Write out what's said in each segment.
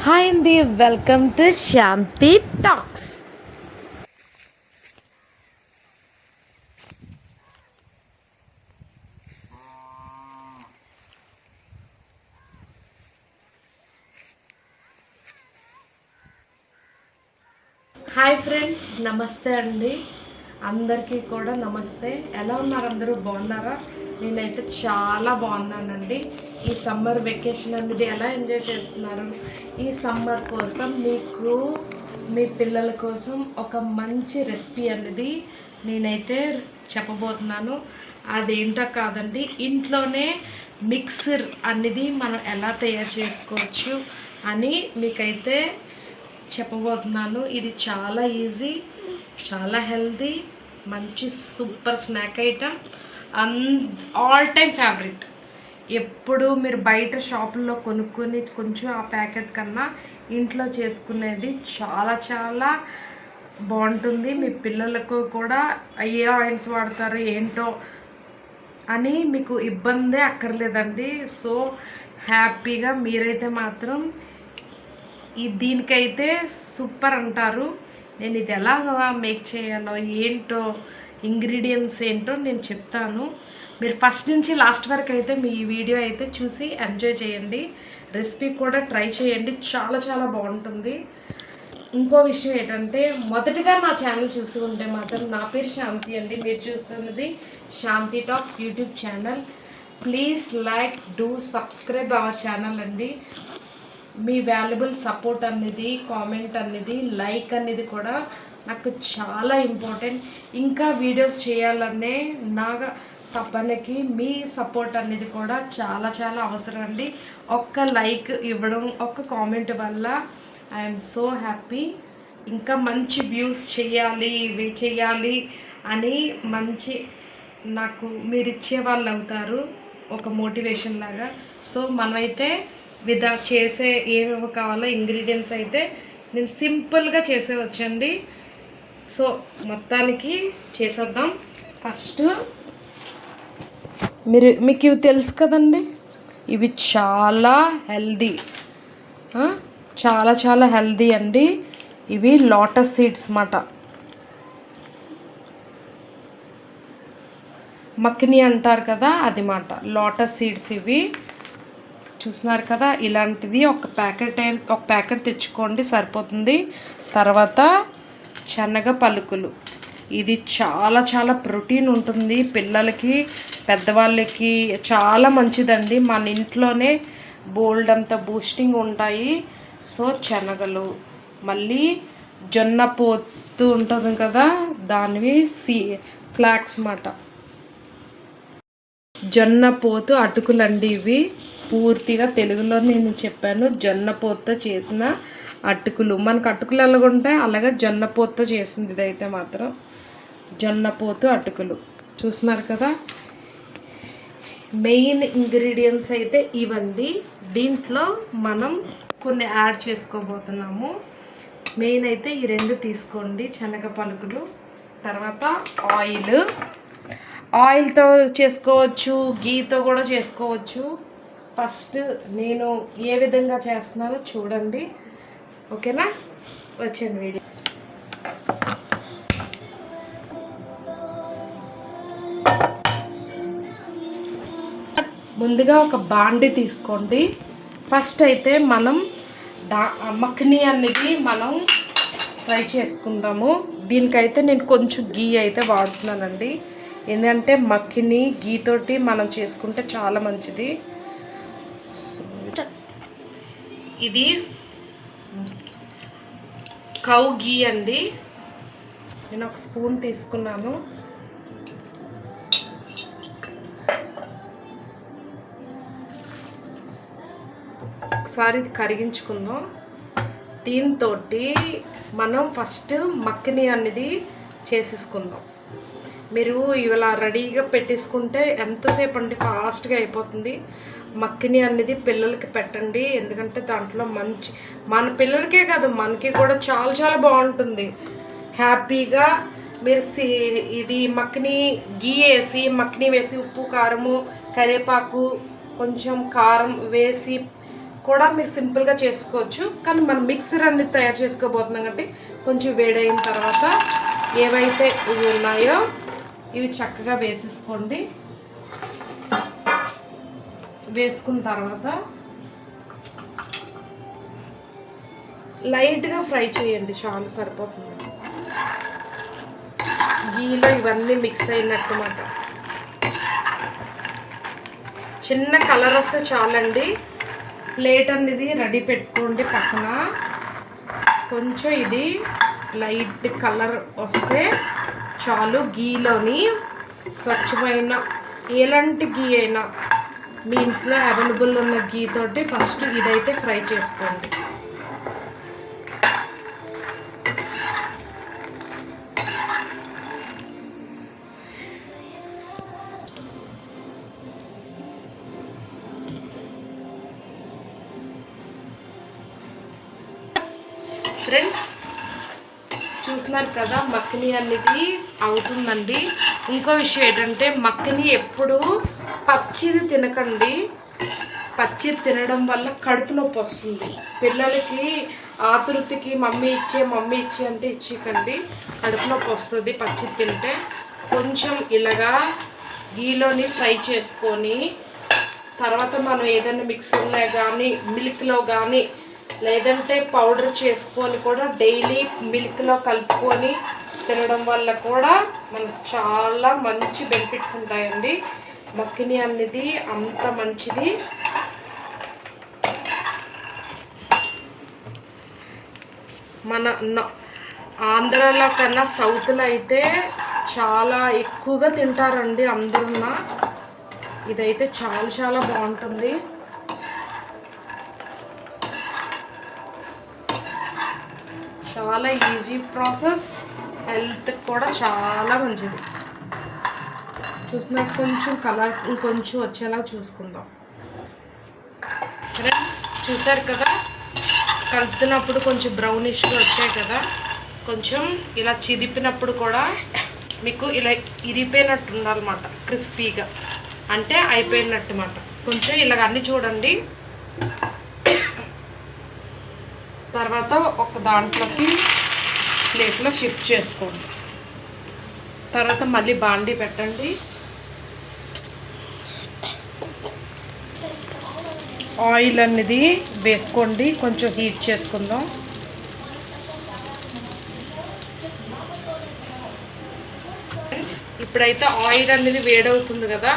Hi అండి, welcome to Shanti talks. Hi friends, నమస్తే అండి. అందరికీ కూడా నమస్తే. ఎలా ఉన్నారు? అందరూ బాగున్నారా? నేనైతే చాలా బాగున్నానండి. ఈ సమ్మర్ వెకేషన్ అనేది ఎలా ఎంజాయ్ చేస్తున్నారు? ఈ సమ్మర్ కోసం మీకు మీ పిల్లల కోసం ఒక మంచి రెసిపీ అనేది నేనైతే చెప్పబోతున్నాను. అదేంటో కాదండి, ఇంట్లోనే మిక్సర్ అనేది మనం ఎలా తయారు చేసుకోవచ్చు అని మీకైతే చెప్పబోతున్నాను. ఇది చాలా ఈజీ, చాలా హెల్తీ, మంచి super snack item, all time favourite. ఎప్పుడు మీరు బయట షాపుల్లో కొనుక్కొని కొంచెం ఆ ప్యాకెట్ కన్నా ఇంట్లో చేసుకునేది చాలా చాలా బాగుంటుంది. మీ పిల్లలకు కూడా ఏ ఆయిల్స్ వాడతారు ఏంటో అని మీకు ఇబ్బందే అక్కర్లేదండి. సో హ్యాపీగా మీరైతే మాత్రం దీనికైతే సూపర్ అంటారు. నేను ఇది ఎలాగ మేక్ చేయాలో ఏంటో, ఇంగ్రీడియంట్స్ ఏంటో నేను చెప్తాను. మీరు ఫస్ట్ నుంచి లాస్ట్ వరకు అయితే మీ వీడియో అయితే చూసి ఎంజాయ్ చేయండి. రెసిపీ కూడా ట్రై చేయండి, చాలా చాలా బాగుంటుంది. ఇంకో విషయం ఏంటంటే, మొదటగా నా ఛానల్ చూసి ఉంటే మాత్రం, నా పేరు శాంతి అండి, మీరు చూస్తున్నది Shanti talks YouTube channel. Please like, do subscribe our channel అండి. మీ వాల్యుబుల్ సపోర్ట్ అనేది, కామెంట్ అనేది, లైక్ అనేది కూడా నాకు చాలా ఇంపార్టెంట్. ఇంకా వీడియోస్ చేయాలనే నా తప్పనకి మీ సపోర్ట్ అనేది కూడా చాలా చాలా అవసరం అండి. ఒక్క లైక్ ఇవ్వడం, ఒక్క కామెంట్ వల్ల ఐఎమ్ సో హ్యాపీ. ఇంకా మంచి వ్యూస్ చేయాలి అని మంచి నాకు మీరు ఇచ్చే వాళ్ళు అవుతారు, ఒక మోటివేషన్ లాగా. సో మనమైతే చేసే ఏమేమి కావాలో ఇంగ్రీడియంట్స్ అయితే నేను సింపుల్గా చేసేవచ్చండి. సో మొత్తానికి చేసేద్దాం. ఫస్ట్ మీకు ఇవి తెలుసు కదండి, ఇవి చాలా హెల్దీ, చాలా చాలా హెల్దీ అండి. ఇవి లోటస్ సీడ్స్ మాట, మక్కిని అంటారు కదా, అది మాట లోటస్ సీడ్స్. ఇవి చూస్తున్నారు కదా, ఇలాంటిది ఒక ప్యాకెట్ తెచ్చుకోండి, సరిపోతుంది. తర్వాత శనగ పలుకులు, ఇది చాలా చాలా ప్రోటీన్ ఉంటుంది పిల్లలకి, పెద్దవాళ్ళకి చాలా మంచిదండి. మన ఇంట్లోనే బోల్డ్ అంత బూస్టింగ్ ఉంటాయి. సో శనగలు, మళ్ళీ జొన్న పోతు ఉంటుంది కదా, దానివి ఫ్లాక్స్ మాట, జొన్న పోతు అటుకులండి. ఇవి పూర్తిగా తెలుగులో నేను చెప్పాను, జొన్న పోతుతో చేసిన అటుకులు. మనకు అటుకులు ఎలాగుంటాయి అలాగే జొన్న పోతుతో చేసింది ఇదైతే మాత్రం జొన్న పోతు అటుకులు. చూస్తున్నారు కదా, మెయిన్ ఇంగ్రీడియంట్స్ అయితే ఇవండి. దీంట్లో మనం కొన్ని యాడ్ చేసుకోబోతున్నాము. మెయిన్ అయితే ఈ రెండు తీసుకోండి, శనగ పలుకులు. తర్వాత ఆయిల్తో చేసుకోవచ్చు, గీతో కూడా చేసుకోవచ్చు. ఫస్ట్ నేను ఏ విధంగా చేస్తున్నానో చూడండి, ఓకేనా? వచ్చాను వీడియో. ముందుగా ఒక బాండి తీసుకోండి. ఫస్ట్ అయితే మనం మక్ని అనేది మనం ఫ్రై చేసుకుందాము. దీనికైతే నేను కొంచెం గీ అయితే వాడుతున్నానండి, ఎందుకంటే మక్కిని గీతోటి మనం చేసుకుంటే చాలా మంచిది. ఇది కౌ గీ అండి, నేను ఒక స్పూన్ తీసుకున్నాను. ఒకసారి ఇది కరిగించుకుందాం. దీంతో మనం ఫస్ట్ మక్కిని అనేది చేసేసుకుందాం. మీరు ఇలా రెడీగా పెట్టేసుకుంటే ఎంతసేపు అంటే ఫాస్ట్గా అయిపోతుంది. మక్కిని అనేది పిల్లలకి పెట్టండి, ఎందుకంటే దాంట్లో మన పిల్లలకే కాదు మనకి కూడా చాలా చాలా బాగుంటుంది. హ్యాపీగా మీరు ఇది మక్కిని మక్కిని వేసి ఉప్పు, కారము, కరివేపాకు, కొంచెం కారం వేసి కూడా మీరు సింపుల్గా చేసుకోవచ్చు. కానీ మనం మిక్సర్ అనేది తయారు చేసుకోబోతున్నాం కాబట్టి కొంచెం వేడైన తర్వాత ఏవైతే ఇవి ఉన్నాయో ఇవి చక్కగా వేసేసుకోండి. వేసుకున్న తర్వాత లైట్గా ఫ్రై చేయండి, చాలు సరిపోతుంది. గీలో ఇవన్నీ మిక్స్ అయినట్టు మాట. చిన్న కలర్ వస్తే చాలండి. ప్లేట్ అనేది రెడీ పెట్టుకోండి పక్కన. కొంచెం ఇది లైట్ కలర్ వస్తే చాలు. గీలోని స్వచ్ఛమైన ఎలాంటి గీ అయినా మీ ఇంట్లో అవైలబుల్ ఉన్న గీ తోటి ఫస్ట్ ఇదైతే ఫ్రై చేసుకోండి. ఫ్రెండ్స్ చూస్తున్నారు కదా, మక్కని అనేది అవుతుందండి. ఇంకో విషయం ఏంటంటే మక్కని ఎప్పుడు పచ్చిది తినకండి. పచ్చిది తినడం వల్ల కడుపు నొప్పి వస్తుంది. పిల్లలకి ఆతృతికి మమ్మీ ఇచ్చే అంటే ఇచ్చేకండి, కడుపు నొప్పి వస్తుంది పచ్చిది తింటే. కొంచెం ఇలాగా గీలోని ఫ్రై చేసుకొని తర్వాత మనం ఏదైనా మిక్సర్లో కానీ మిల్క్లో కానీ లేదంటే పౌడర్ చేసుకొని కూడా డైలీ మిల్క్లో కలుపుకొని తినడం వల్ల కూడా మనకు చాలా మంచి బెనిఫిట్స్ ఉంటాయండి. మక్కని అనేది అంత మంచిది. మన ఆంధ్రాలో కన్నా సౌత్లో అయితే చాలా ఎక్కువగా తింటారండి అందరున్న. ఇదైతే చాలా చాలా బాగుంటుంది. చాలా ఈజీ ప్రాసెస్, హెల్త్ కూడా చాలా మంచిది. చూసినా కొంచెం కలర్ ఇంకొంచెం వచ్చేలా చూసుకుందాం. ఫ్రెండ్స్ చూసారు కదా, కలుపుతున్నప్పుడు కొంచెం బ్రౌనిష్గా వచ్చాయి కదా. కొంచెం ఇలా చిదిపినప్పుడు కూడా మీకు ఇలా ఇరిపోయినట్టు ఉండాలన్నమాట, క్రిస్పీగా అంటే అయిపోయినట్టు మాట. కొంచెం ఇలాగ అన్నీ చూడండి. తర్వాత ఒక దాంట్లోకి ప్లేట్లో షిఫ్ట్ చేసుకోండి. తర్వాత మళ్ళీ బాండీ పెట్టండి. ఆయిల్ అనేది వేసుకోండి, కొంచెం హీట్ చేసుకుందాం. ఇప్పుడైతే ఆయిల్ అనేది వేడవుతుంది కదా.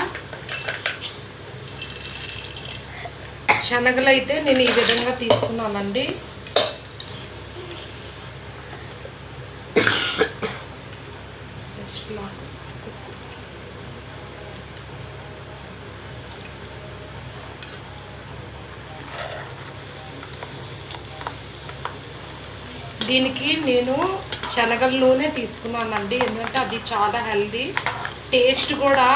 శనగలు అయితే నేను ఈ విధంగా తీసుకున్నానండి. దీనికి నేను శనగల నూనె తీసుకున్నానండి, ఎందుకంటే అది చాలా హెల్దీ. టేస్ట్ కూడా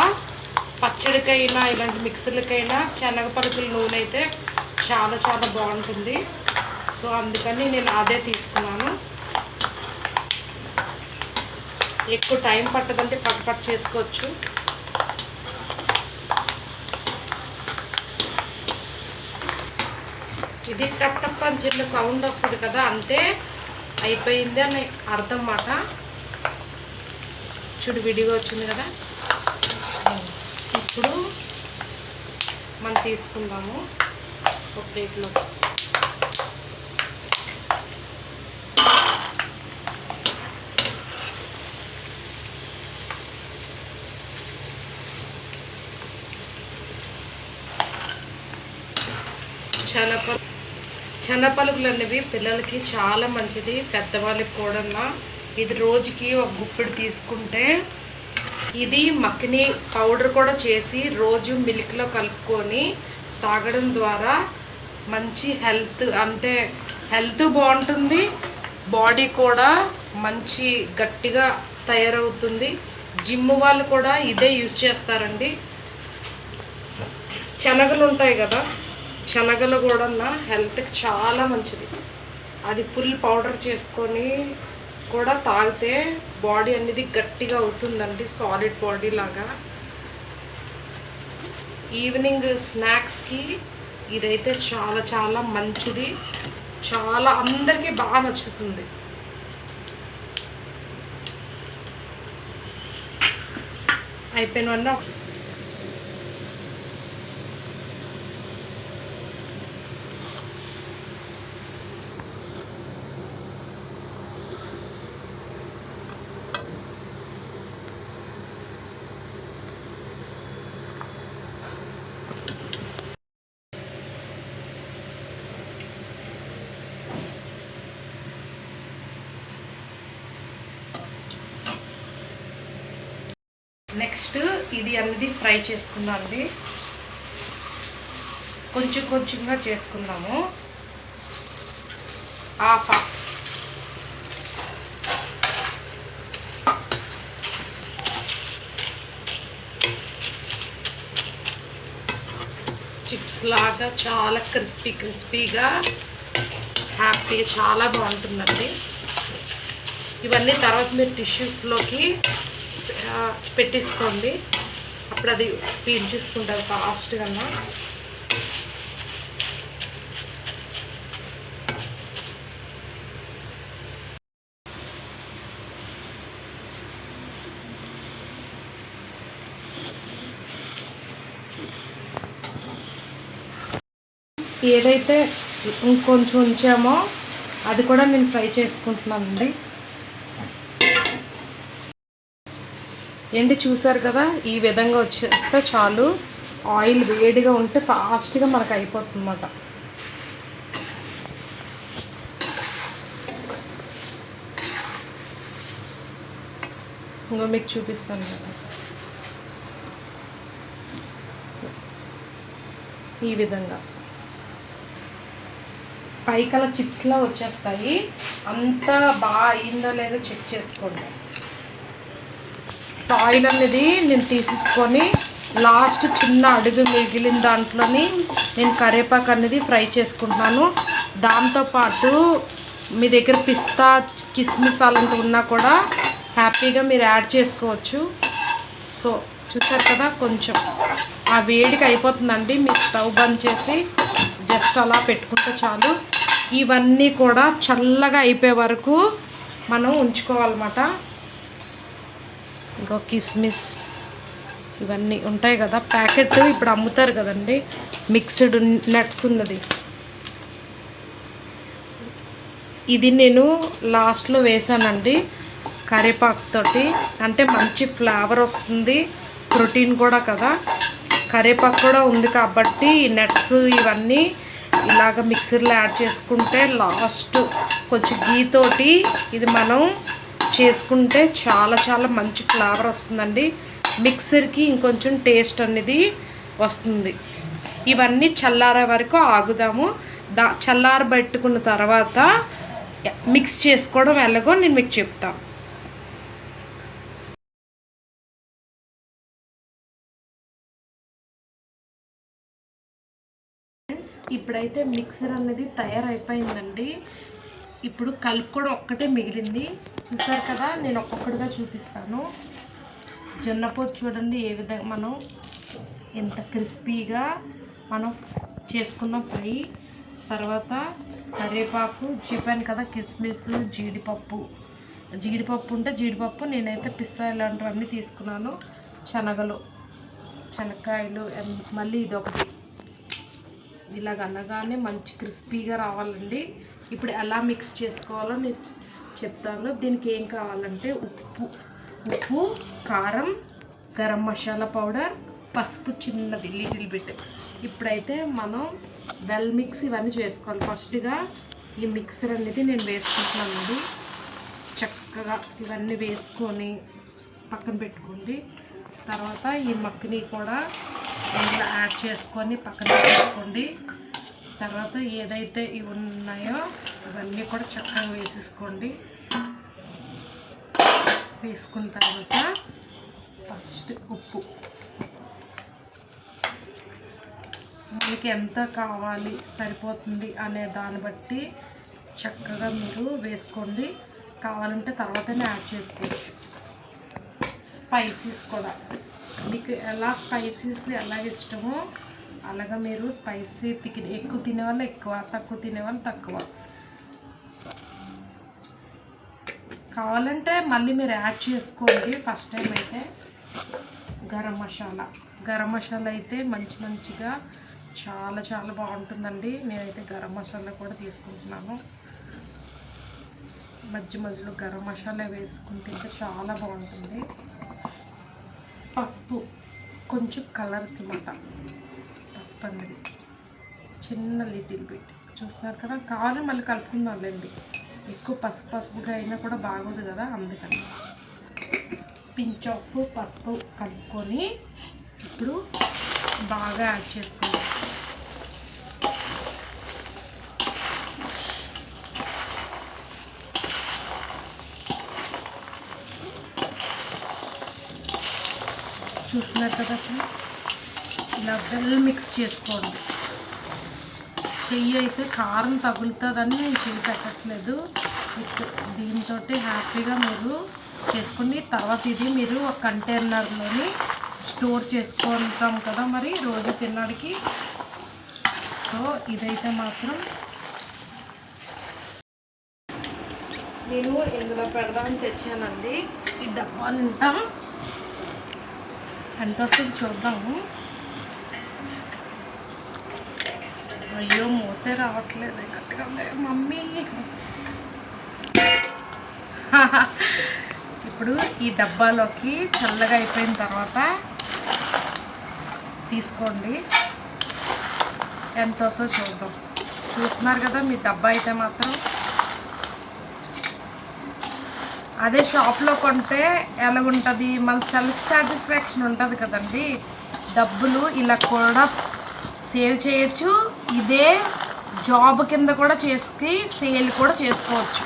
పచ్చడికైనా ఇలాంటి మిక్సర్లకైనా శనగ పలుకుల నూనె అయితే చాలా చాలా బాగుంటుంది. సో అందుకని నేను అదే తీసుకున్నాను. ఎక్కువ టైం పట్టదంటే ఫట్ చేసుకోవచ్చు. ఇది టప్ టప్ అని చిన్న సౌండ్ వస్తుంది కదా, అంటే అయిపోయింది అని అర్థం మాట. చూడు విడిగా వచ్చింది కదా. ఇప్పుడు మనం తీసుకుందాము ఒక ప్లేట్లో. శనగపలుకులు అనేవి పిల్లలకి చాలా మంచిది, పెద్దవాళ్ళకి కూడా. ఇది రోజుకి ఒక గుప్పెడు తీసుకుంటే, ఇది మక్కని పౌడర్ కూడా చేసి రోజు మిల్క్లో కలుపుకొని తాగడం ద్వారా మంచి హెల్త్, అంటే హెల్త్ బాగుంటుంది, బాడీ కూడా మంచి గట్టిగా తయారవుతుంది. జిమ్ వాళ్ళు కూడా ఇదే యూజ్ చేస్తారండి. శనగలు ఉంటాయి కదా, శనగలు కూడా హెల్త్కి చాలా మంచిది. అది ఫుల్ పౌడర్ చేసుకొని కూడా తాగితే బాడీ అనేది గట్టిగా అవుతుందండి, సాలిడ్ బాడీ లాగా. ఈవినింగ్ స్నాక్స్కి ఇదైతే చాలా చాలా మంచిది, చాలా అందరికీ బాగా నచ్చుతుంది. అయిపోయిన వల్ల నెక్స్ట్ ఇది అనేది ఫ్రై చేసుకుందాం అండి. కొంచెం కొంచెంగా చేసుకుందాము. హాఫ్ చిప్స్ లాగా చాలా క్రిస్పీగా హ్యాపీగా చాలా బాగుంటుందండి. ఇవన్నీ తర్వాత మీరు టిష్యూస్లోకి పెట్టేసుకోండి, అప్పుడు అది పీల్చేసుకుంటుంది ఫాస్ట్గా. ఏదైతే ఇంకొంచెం ఉంచామో అది కూడా నేను ఫ్రై చేసుకుంటున్నానండి. ఏంటి చూసారు కదా, ఈ విధంగా వచ్చేస్తే చాలు. ఆయిల్ వేడిగా ఉంటే ఫాస్ట్గా మనకు అయిపోతుంది అన్నమాట. ఇంకో మీకు చూపిస్తాను కదా, ఈ విధంగా పైకల చిప్స్లా వచ్చేస్తాయి. అంతా బాగా అయిందో లేదో చెక్ చేసుకోండి. ఆయిల్ అనేది నేను తీసేసుకొని లాస్ట్ చిన్న అడుగు మిగిలిన దాంట్లోని నేను కరివేపాకు అనేది ఫ్రై చేసుకుంటున్నాను. దాంతోపాటు మీ దగ్గర పిస్తా కిస్మిస్ అలాంటివి ఉన్నా కూడా హ్యాపీగా మీరు యాడ్ చేసుకోవచ్చు. సో చూసారు కదా, కొంచెం ఆ వేడికి అయిపోతుందండి. మీరు స్టవ్ బంద్ చేసి జస్ట్ అలా పెట్టుకుంటే చాలు. ఇవన్నీ కూడా చల్లగా అయిపోయే వరకు మనం ఉంచుకోవాలన్నమాట. ఇంకో కిస్మిస్ ఇవన్నీ ఉంటాయి కదా, ప్యాకెట్ ఇప్పుడు అమ్ముతారు కదండి, మిక్స్డ్ నట్స్ ఉన్నది. ఇది నేను లాస్ట్లో వేసానండి కరివేపాకుతోటి, అంటే మంచి ఫ్లేవర్ వస్తుంది, ప్రోటీన్ కూడా కదా, కరివేపాకు కూడా ఉంది కాబట్టి నట్స్ ఇవన్నీ ఇలాగ మిక్సర్లో యాడ్ చేసుకుంటే లాస్ట్ కొంచెం గీతోటి ఇది మనం చేసుకుంటే చాలా చాలా మంచి ఫ్లేవర్ వస్తుందండి. మిక్సర్కి ఇంకొంచెం టేస్ట్ అనేది వస్తుంది. ఇవన్నీ చల్లారే వరకు ఆగుదాము. చల్లారబెట్టుకున్న తర్వాత మిక్స్ చేసుకోవడం ఎలాగో నేను మీకు చెప్తాను. ఇప్పుడైతే మిక్సర్ అనేది తయారైపోయిందండి. ఇప్పుడు కలుపుకోవడం ఒక్కటే మిగిలింది. చూసారు కదా, నేను ఒక్కొక్కటిగా చూపిస్తాను. జొన్నపోతు చూడండి ఏ విధంగా మనం ఎంత క్రిస్పీగా మనం చేసుకున్నాం ఫ్రై. తర్వాత కరివేపాకు చెప్పాను కదా, కిస్మిస్, జీడిపప్పు ఉంటే జీడిపప్పు, నేనైతే పిస్తా ఇలాంటివన్నీ తీసుకున్నాను. శనక్కాయలు, మళ్ళీ ఇది ఒకటి. ఇలాగ అనగానే మంచి క్రిస్పీగా రావాలండి. ఇప్పుడు ఎలా మిక్స్ చేసుకోవాలో నేను చెప్తాను. దీనికి ఏం కావాలంటే ఉప్పు, కారం, గరం మసాలా పౌడర్, పసుపు చిన్నది లిటిల్ బిట్. ఇప్పుడైతే మనం వెల్ మిక్స్ ఇవన్నీ చేసుకోవాలి. ఫస్ట్గా ఈ మిక్సర్ అనేది నేను వేసుకుంటున్నానండి. చక్కగా ఇవన్నీ వేసుకొని పక్కన పెట్టుకోండి. తర్వాత ఈ మక్కని కూడా ఇందులో యాడ్ చేసుకొని పక్కన పెట్టుకోండి. తర్వాత ఏదైతే ఇవి ఉన్నాయో ఇవన్నీ కూడా చక్కగా వేసేసుకోండి. వేసుకున్న తర్వాత ఫస్ట్ ఉప్పు మనకి ఎంత కావాలి సరిపోతుంది అనే దాన్ని బట్టి చక్కగా మీరు వేసుకోండి. కావాలంటే తర్వాతనే యాడ్ చేసుకోవచ్చు. స్పైసీస్ కూడా మీకు ఎలా స్పైసీస్ ఎలాగ ఇష్టమో అలాగా మీరు స్పైసీ ఎక్కువ తినేవాళ్ళు ఎక్కువ, తక్కువ తినేవాళ్ళు తక్కువ. కావాలంటే మళ్ళీ మీరు యాడ్ చేసుకోండి. ఫస్ట్ టైం అయితే గరం మసాలా అయితే మంచిగా చాలా చాలా బాగుంటుందండి. నేనైతే గరం మసాలా కూడా తీసుకుంటున్నాను. మధ్యలో గరం మసాలా వేసుకుని తింటే చాలా బాగుంటుంది. పసుపు కొంచెం కలర్కి మాట, పసుపు అనేది చిన్న లిటిల్ బిట్ చూస్తున్నారు కదా. కావాలని మళ్ళీ కలుపుకుందాంలేండి. ఎక్కువ పసుపుగా అయినా కూడా బాగోదు కదా, అందుకని పించ్ ఆఫ్ పసుపు కలుపుకొని ఇప్పుడు బాగా యాడ్ చేసుకోండి. చూస్తున్నారు కదా ఫ్రెండ్స్, ఇలా వెల్ మిక్స్ చేసుకోండి. చెయ్యి అయితే కారం తగులుతుందని నేను చెయ్యి పెట్టట్లేదు. దీంతో హ్యాపీగా మీరు చేసుకోండి. తర్వాత ఇది మీరు ఒక కంటైనర్లోని స్టోర్ చేసుకుంటాం కదా మరి రోజు తినడానికి. సో ఇదైతే మాత్రం నేను ఇందులో పెడదామని తెచ్చానండి. ఈ డబ్బా నిండా ఎంత వస్తుంది చూద్దాము. అయ్యో మూతే రావట్లేదు గట్టిగా మమ్మీ. ఇప్పుడు ఈ డబ్బాలోకి చల్లగా అయిపోయిన తర్వాత తీసుకోండి. ఎంత వస్తుందో చూద్దాం. చూస్తున్నారు కదా మీ డబ్బా అయితే మాత్రం. అదే షాప్లో కొంటే ఎలాగుంటుంది, మన సెల్ఫ్ సాటిస్ఫాక్షన్ ఉంటుంది కదండి. డబ్బులు ఇలా కూడా సేవ్ చేయొచ్చు. ఇదే జాబ్ కింద కూడా చేసి సేల్ కూడా చేసుకోవచ్చు.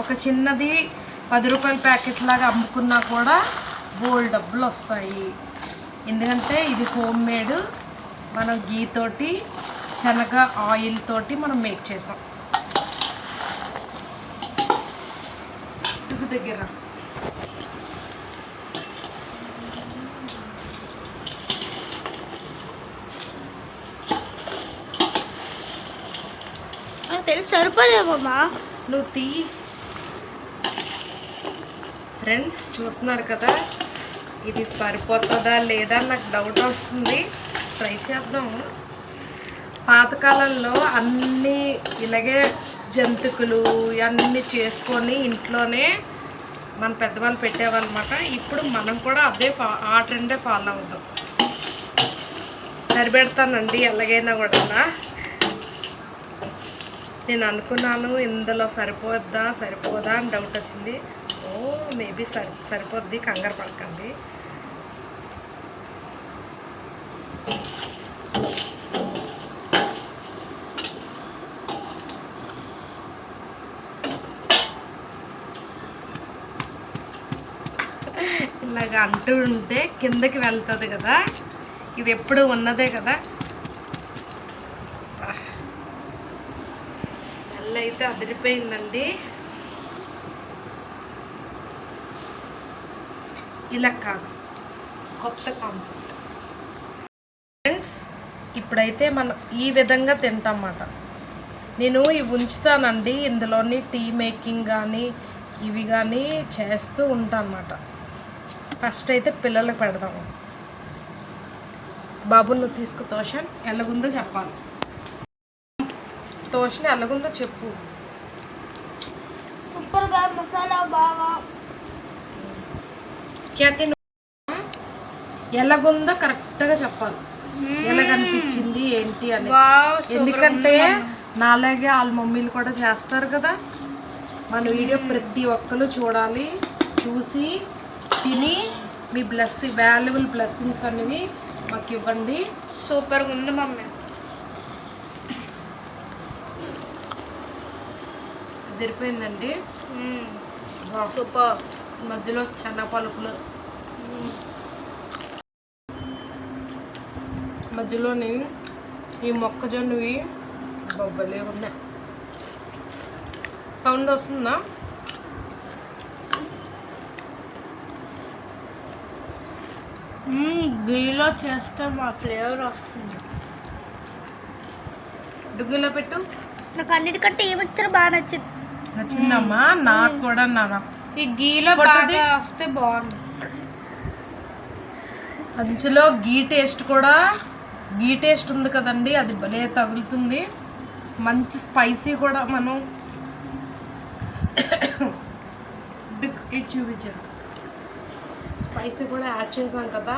ఒక చిన్నది 10 రూపాయల ప్యాకెట్ లాగా అమ్ముకున్నా కూడా బోల్డ్ డబ్బులు వస్తాయి. ఎందుకంటే ఇది హోమ్ మేడ్, మనం గీ తోటి శనగ ఆయిల్ తోటి మనం మేక్ చేసాం. దగ్గర తెలుసు సరిపోదేమమ్మా, నువ్వు తీ. ఫ్రెండ్స్ చూస్తున్నారు కదా, ఇది సరిపోతుందా లేదా నాకు డౌట్ వస్తుంది. ట్రై చేద్దాము. పాతకాలంలో అన్నీ ఇలాగే జంతికలు అన్నీ చేసుకొని ఇంట్లోనే మన పెద్దవాళ్ళు పెట్టేవాళ్ళు అన్నమాట. ఇప్పుడు మనం కూడా అదే ఆ ట్రెండే ఫాలో అవుతాం. సరిపెడతానండి ఎలాగైనా కూడా. నేను అనుకున్నాను ఇందులో సరిపోదా అని డౌట్ వచ్చింది. మేబీ సరిపోద్ది, కంగారు పడకండి. ఇలాగ అంటూ ఉంటే కిందకి వెళ్తుంది కదా, ఇది ఎప్పుడు ఉన్నదే కదా. స్మెల్ అయితే అదిరిపోయిందండి. ఇలా కాదు, కొత్త కాన్సెప్ట్. ఫ్రెండ్స్ ఇప్పుడైతే మనం ఈ విధంగా తింటామన్నమాట. నేను ఇవి ఉంచుతానండి, ఇందులోని టీ మేకింగ్ కానీ ఇవి కానీ చేస్తూ ఉంటాను అన్నమాట. ఫస్ట్ అయితే పిల్లలకు పెడదాము. బాబు నువ్వు తీసుకు తోషన్, ఎలాగుందో చెప్పాలి. తోషన్ ఎలాగుందో చెప్పు. సూపర్గా మసాలా బాగా ఎలాగుందో కరెక్ట్గా చెప్పాలి. ఎలాగనిపించింది ఏంటి అని. ఎందుకంటే నాలాగే వాళ్ళ మమ్మీలు కూడా చేస్తారు కదా. మన వీడియో ప్రతి ఒక్కరు చూడాలి, చూసి తిని మీ వాల్యుబుల్ బ్లెస్సింగ్స్ అనేవి మాకు ఇవ్వండి. సూపర్గా ఉంది మమ్మీ. అదిరిపోయిందండి. సూపర్. మధ్యలో చెన్న పలుకులు, మధ్యలోని ఈ మొక్కజొన్నవి బొబ్బలే ఉన్నాయి. సౌండ్ వస్తుందా? గీలో చేస్తే మా ఫ్లేవర్ వస్తుంది. డుగ్గులో పెట్టు. నాకు అన్నిటికంటే ఏ మిక్చర్ బాగా నచ్చింది. నచ్చిందమ్మా నాకు కూడా నాన్న. ఈ గీలో పొట్టది? బాగా వస్తే బాగుంది. అంచులో గీ టేస్ట్ ఉంది కదండి, అది భలే తగులుతుంది. మంచి స్పైసీ కూడా మనం ఇది చూపించాను, స్పైసీ కూడా యాడ్ చేసాం కదా.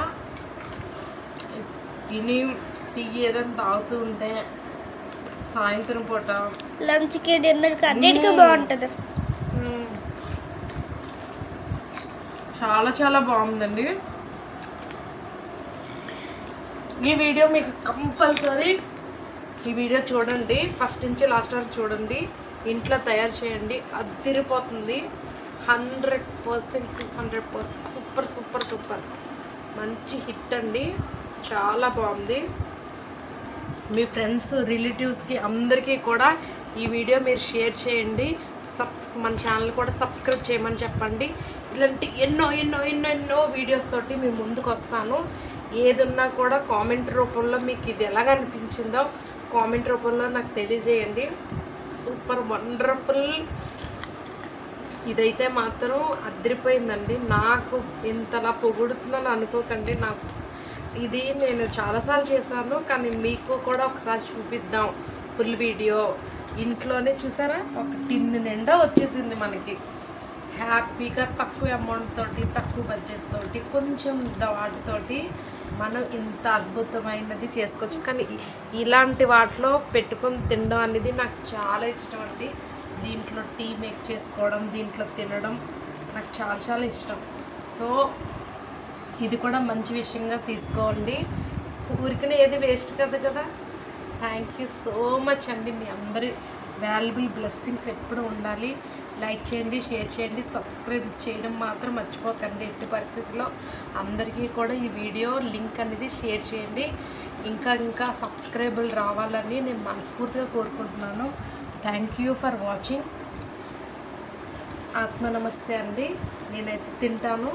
తిని టీ ఏదైనా తాగుతూ ఉంటే సాయంత్రం పూట లంచ్కి డిన్నర్కి అన్నిటికీ బాగుంటుంది. చాలా చాలా బాగుందండి. ఈ వీడియో మీకు కంపల్సరీ ఈ వీడియో చూడండి, ఫస్ట్ నుంచి లాస్ట్ వరకు చూడండి, ఇంట్లో తయారు చేయండి, అది తిరిగిపోతుంది. 100% సూపర్ సూపర్ సూపర్ మంచి హిట్ అండి, చాలా బాగుంది. మీ ఫ్రెండ్స్ రిలేటివ్స్కి అందరికీ కూడా ఈ వీడియో మీరు షేర్ చేయండి. మన ఛానల్ కూడా సబ్స్క్రైబ్ చేయమని చెప్పండి. ఇలాంటి ఎన్నో ఎన్నో ఎన్నో ఎన్నో వీడియోస్ తోటి మేము ముందుకు వస్తాను. ఏదున్నా కూడా కామెంట్ రూపంలో మీకు ఇది ఎలాగ అనిపించిందో కామెంట్ రూపంలో నాకు తెలియజేయండి. సూపర్ వండర్ఫుల్, ఇదైతే మాత్రం అదిరిపోయిందండి. నాకు ఇంతలా పొగుడుతుందని అనుకోకండి. నాకు ఇది నేను చాలాసార్లు చేశాను, కానీ మీకు కూడా ఒకసారి చూపిద్దాం ఫుల్ వీడియో. ఇంట్లోనే చూసారా, ఒక టిన్ నిండా వచ్చేసింది మనకి హ్యాపీగా. తక్కువ అమౌంట్ తోటి, తక్కువ బడ్జెట్ తోటి, కొంచెం వాటితోటి మనం ఇంత అద్భుతమైనది చేసుకోవచ్చు. కానీ ఇలాంటి వాటిలో పెట్టుకొని తినడం అనేది నాకు చాలా ఇష్టం అండి. దీంట్లో టీ మేక్ చేసుకోవడం, దీంట్లో తినడం నాకు చాలా చాలా ఇష్టం. సో ఇది కూడా మంచి విషయంగా తీసుకోండి. ఊరికనే ఏది వేస్ట్ కదా. థ్యాంక్ యూ సో మచ్ అండి. మీ అందరి వాల్యుబుల్ బ్లెస్సింగ్స్ ఎప్పుడు ఉండాలి. లైక్ చేయండి, షేర్ చేయండి, సబ్స్క్రైబ్ చేయడం మాత్రం మర్చిపోకండి ఎట్టి పరిస్థితిలో. అందరికీ కూడా ఈ వీడియో లింక్ అనేది షేర్ చేయండి. ఇంకా సబ్స్క్రైబుల్ రావాలని నేను మనస్ఫూర్తిగా కోరుకుంటున్నాను. Thank you for watching. ఆత్మ నమస్తే అండి. నేనైతే తింటాను.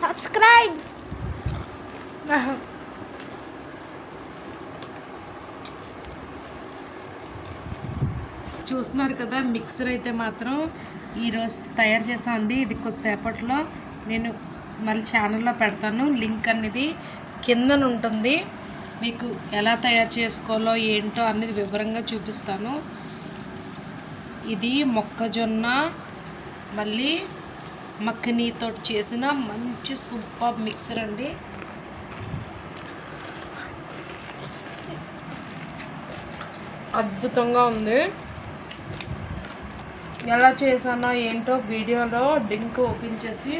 సబ్స్క్రైబ్. చూస్తున్నారు కదా, మిక్సర్ అయితే మాత్రం ఈరోజు తయారు చేసాను అండి. ఇది కొద్దిసేపట్లో నేను మళ్ళీ ఛానల్లో పెడతాను. లింక్ అనేది కిందన ఉంటుంది. మీకు ఎలా తయారు చేసుకోవాలో ఏంటో అనేది వివరంగా చూపిస్తాను. ఇది మొక్కజొన్న మళ్ళీ మక్కనీతో చేసిన మంచి సూపర్ మిక్సర్ అండి. అద్భుతంగా ఉంది. ఎలా చేసానో ఏంటో వీడియోలో లింక్ ఓపెన్ చేసి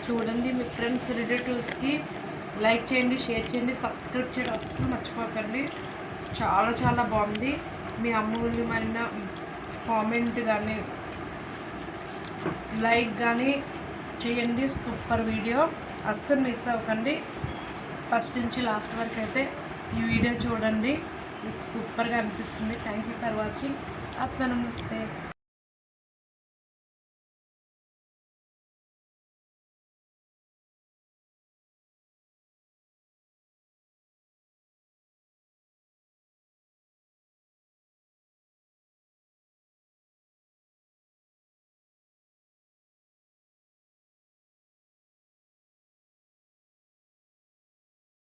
చూడండి. మీ ఫ్రెండ్స్ రిలేటివ్స్కి లైక్ చేయండి, షేర్ చేయండి, సబ్స్క్రైబ్ చేయడం అస్సలు మర్చిపోకండి. చాలా చాలా బాగుంది. మీ అమూల్యమైన కామెంట్ కానీ లైక్ కానీ చేయండి. సూపర్ వీడియో, అస్సలు మిస్ అవ్వకండి. ఫస్ట్ నుంచి లాస్ట్ వరకు అయితే ఈ వీడియో చూడండి, మీకు సూపర్గా అనిపిస్తుంది. Thank you for watching. ఆత్మ నమస్తే.